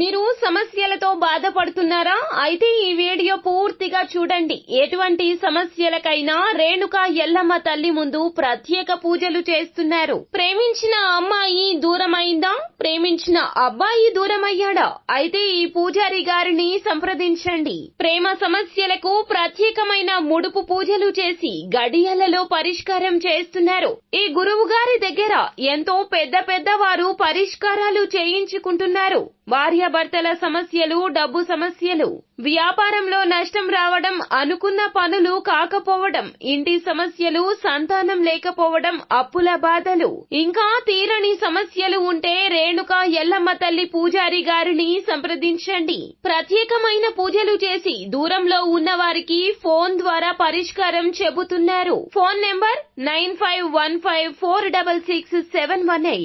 మీరు సమస్యలతో బాధపడుతున్నారా? అయితే ఈ వీడియో పూర్తిగా చూడండి. ఎటువంటి సమస్యలకైనా రేణుక ఎల్లమ్మ తల్లి ముందు ప్రత్యేక పూజలు చేస్తున్నారు. ప్రేమించిన అమ్మాయి దూరమైందా? ప్రేమించిన అబ్బాయి దూరమయ్యాడా? అయితే ఈ పూజారి గారిని సంప్రదించండి. ప్రేమ సమస్యలకు ప్రత్యేకమైన ముడుపు పూజలు చేసి గడియలలో పరిష్కారం చేస్తున్నారు. ఈ గురువు గారి దగ్గర ఎంతో పెద్ద వారు పరిష్కారాలు చేయించుకుంటున్నారు. భార్యాభర్తల సమస్యలు, డబ్బు సమస్యలు, వ్యాపారంలో నష్టం రావడం, అనుకున్న పనులు కాకపోవడం, ఇంటి సమస్యలు, సంతానం లేకపోవడం, అప్పుల బాధలు, ఇంకా తీరని సమస్యలు ఉంటే రేణుక ఎల్లమ్మ తల్లి పూజారి గారిని సంప్రదించండి. ప్రత్యేకమైన పూజలు చేసి దూరంలో ఉన్న వారికి ఫోన్ ద్వారా పరిష్కారం చెబుతున్నారు. Phone number 9515466718.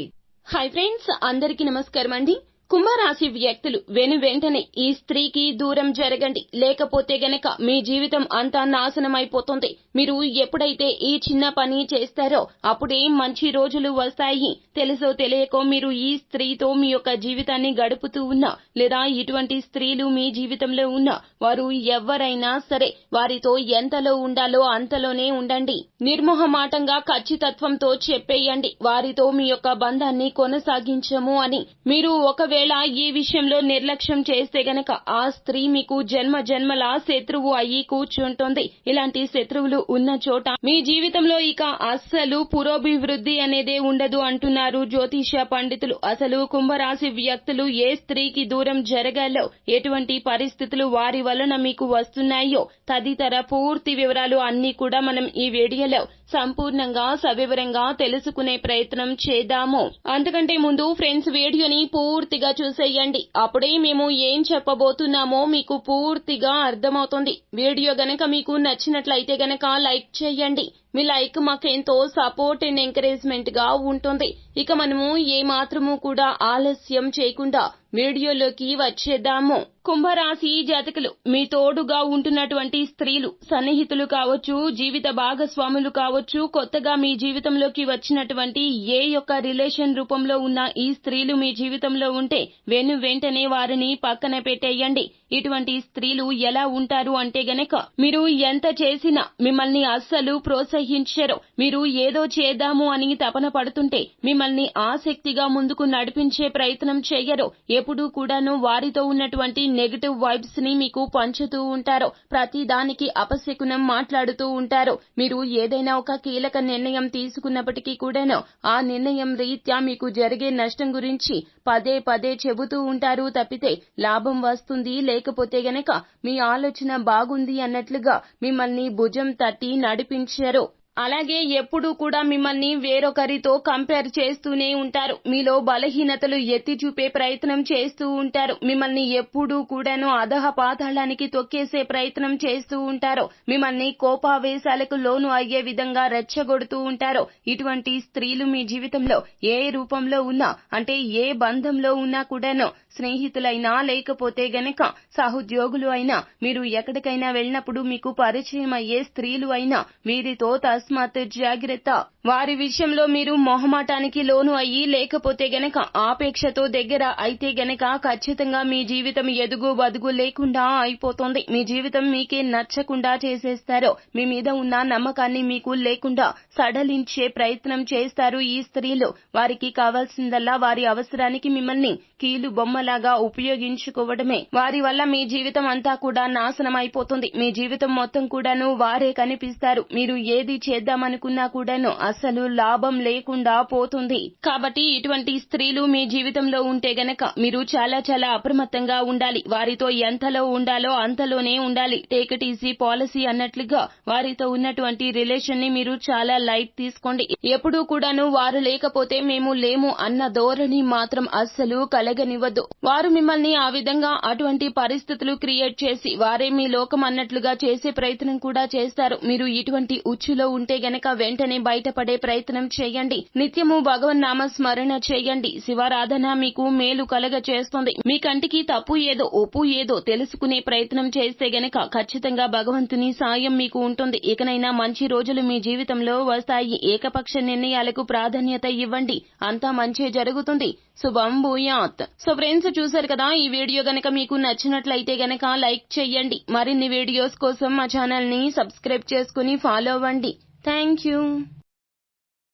హాయ్ ఫ్రెండ్స్, అందరికీ నమస్కారం అండి. కుంభరాశి వ్యక్తులు వెంటనే ఈ స్త్రీకి దూరం జరగండి, లేకపోతే గనక మీ జీవితం అంతా నాశనమైపోతుంది. మీరు ఎప్పుడైతే ఈ చిన్న పని చేస్తారో అప్పుడే మంచి రోజులు వస్తాయి. తెలుసో తెలియకో మీరు ఈ స్త్రీతో మీ యొక్క జీవితాన్ని గడుపుతూ ఉన్నా, లేదా ఇటువంటి స్త్రీలు మీ జీవితంలో ఉన్నా, వారు ఎవరైనా సరే వారితో ఎంతలో ఉండాలో అంతలోనే ఉండండి. నిర్మోహమాటంగా ఖచ్చితత్వంతో చెప్పేయండి, వారితో మీ యొక్క బంధాన్ని కొనసాగించము అని. మీరు ఒకవేళ ఈ విషయంలో నిర్లక్ష్యం చేస్తే గనక ఆ స్త్రీ మీకు జన్మల శత్రువు అయ్యి కూర్చుంటుంది. ఇలాంటి శత్రువులు ఉన్న చోట మీ జీవితంలో ఇక అస్సలు పురోభివృద్ధి అనేదే ఉండదు అంటున్నారు జ్యోతిష పండితులు. అసలు కుంభరాశి వ్యక్తులు ఏ స్త్రీకి దూరం జరగాలో, ఎటువంటి పరిస్థితులు వారి వలన మీకు వస్తున్నాయో తదితర పూర్తి వివరాలు అన్ని కూడా మనం ఈ వీడియోలో సంపూర్ణంగా సవివరంగా తెలుసుకునే ప్రయత్నం చేద్దాము. అంతకంటే ముందు ఫ్రెండ్స్, వీడియోని పూర్తిగా చూసేయండి. అప్పుడే మేము ఏం చెప్పబోతున్నామో మీకు పూర్తిగా అర్థమవుతుంది. వీడియో గనక మీకు నచ్చినట్లయితే గనక లైక్ చేయండి. మీ లైక్ మాకెంతో సపోర్ట్ అండ్ ఎంకరేజ్మెంట్ గా ఉంటుంది. ఇక మనము ఏ మాత్రము కూడా ఆలస్యం చేయకుండా వీడియోలోకి వచ్చేద్దాము. కుంభరాశి జాతకులు, మీ తోడుగా ఉంటున్నటువంటి స్త్రీలు, సన్నిహితులు కావచ్చు, జీవిత భాగస్వాములు కావచ్చు, కొత్తగా మీ జీవితంలోకి వచ్చినటువంటి ఏ యొక్క రిలేషన్ రూపంలో ఉన్న ఈ స్త్రీలు మీ జీవితంలో ఉంటే వెంటనే వారిని పక్కన పెట్టేయండి. ఇటువంటి స్త్రీలు ఎలా ఉంటారు అంటే గనక, మీరు ఎంత చేసినా మిమ్మల్ని అస్సలు ప్రోత్సహించరు. మీరు ఏదో చేద్దాము అని తపన పడుతుంటే మిమ్మల్ని ఆసక్తిగా ముందుకు నడిపించే ప్రయత్నం చేయరు. ఎప్పుడూ కూడాను వారితో ఉన్నటువంటి నెగటివ్ వైబ్స్ ని మీకు పంచుతూ ఉంటారు. ప్రతి దానికి అపశకునం మాట్లాడుతూ ఉంటారు. మీరు ఏదైనా ఒక కీలక నిర్ణయం తీసుకున్నప్పటికీ కూడాను ఆ నిర్ణయం రీత్యా మీకు జరిగే నష్టం గురించి పదే చెబుతూ ఉంటారు తప్పితే లాభం వస్తుంది, లేకపోతే గనక మీ ఆలోచన బాగుంది అన్నట్లుగా మిమ్మల్ని భుజం తట్టి నడిపించరు. అలాగే ఎప్పుడూ కూడా మిమ్మల్ని వేరొకరితో కంపేర్ చేస్తూనే ఉంటారు. మీలో బలహీనతలు ఎత్తి చూపే ప్రయత్నం చేస్తూ ఉంటారు. మిమ్మల్ని ఎప్పుడూ కూడాను అధః పాతాళానికి తొక్కేసే ప్రయత్నం చేస్తూ ఉంటారు. మిమ్మల్ని కోపావేశాలకు లోను అయ్యే విధంగా రెచ్చగొడుతూ ఉంటారు. ఇటువంటి స్త్రీలు మీ జీవితంలో ఏ రూపంలో ఉన్నా, అంటే ఏ బంధంలో ఉన్నా కూడాను, స్నేహితులైనా లేకపోతే గనక సహోద్యోగులు అయినా, మీరు ఎక్కడికైనా వెళ్ళినప్పుడు మీకు పరిచయం అయ్యే స్త్రీలు అయినా, వీరితో తస్మాత్ జాగ్రత్త. వారి విషయంలో మీరు మొహమాటానికి లోను అయ్యి, లేకపోతే గనక ఆపేక్షతో దగ్గర అయితే గనక ఖచ్చితంగా మీ జీవితం ఎదుగు బదుగు లేకుండా అయిపోతుంది. మీ జీవితం మీకే నచ్చకుండా చేసేస్తారు. మీ మీద ఉన్న నమ్మకాన్ని మీకు లేకుండా సడలించే ప్రయత్నం చేస్తారు ఈ స్త్రీలు. వారికి కావాల్సిందల్లా వారి అవసరానికి మిమ్మల్ని కీలు బొమ్మలాగా ఉపయోగించుకోవడమే. వారి వల్ల మీ జీవితం అంతా కూడా నాశనం అయిపోతుంది. మీ జీవితం మొత్తం కూడాను వారే కనిపిస్తారు. మీరు ఏది చేద్దామనుకున్నా కూడాను అసలు లాభం లేకుండా పోతుంది. కాబట్టి ఇటువంటి స్త్రీలు మీ జీవితంలో ఉంటే గనక మీరు చాలా అప్రమత్తంగా ఉండాలి. వారితో ఎంతలో ఉండాలో అంతలోనే ఉండాలి. టేక్ ఇట్ ఈజీ పాలసీ అన్నట్లుగా వారితో ఉన్నటువంటి రిలేషన్ ని మీరు చాలా లైట్ తీసుకోండి. ఎప్పుడూ కూడాను వారు లేకపోతే మేము లేము అన్న ధోరణి మాత్రం అస్సలు కలగనివ్వద్దు. వారు మిమ్మల్ని ఆ విధంగా అటువంటి పరిస్థితులు క్రియేట్ చేసి వారే మీ లోకం అన్నట్లుగా చేసే ప్రయత్నం కూడా చేస్తారు. మీరు ఇటువంటి ఉచ్చులో ఉంటే గనక వెంటనే బయటపడి కాపాడే ప్రయత్నం చేయండి. నిత్యము భగవన్నామ స్మరణ చేయండి. శివారాధన మీకు మేలు కలగ చేస్తుంది. మీ కంటికి తప్పు ఏదో ఒప్పు ఏదో తెలుసుకునే ప్రయత్నం చేస్తే గనక ఖచ్చితంగా భగవంతుని సాయం మీకు ఉంటుంది. ఇకనైనా మంచి రోజులు మీ జీవితంలో వస్తాయి. ఏకపక్ష నిర్ణయాలకు ప్రాధాన్యత ఇవ్వండి. అంతా మంచి జరుగుతుంది. శుభం భూయాత్. సో ఫ్రెండ్స్, చూసారు కదా, ఈ వీడియో గనక మీకు నచ్చినట్లయితే గనక లైక్ చేయండి. మరిన్ని వీడియోస్ కోసం మా ఛానల్ ని సబ్స్క్రైబ్ చేసుకుని ఫాలో అవ్వండి. Thank you.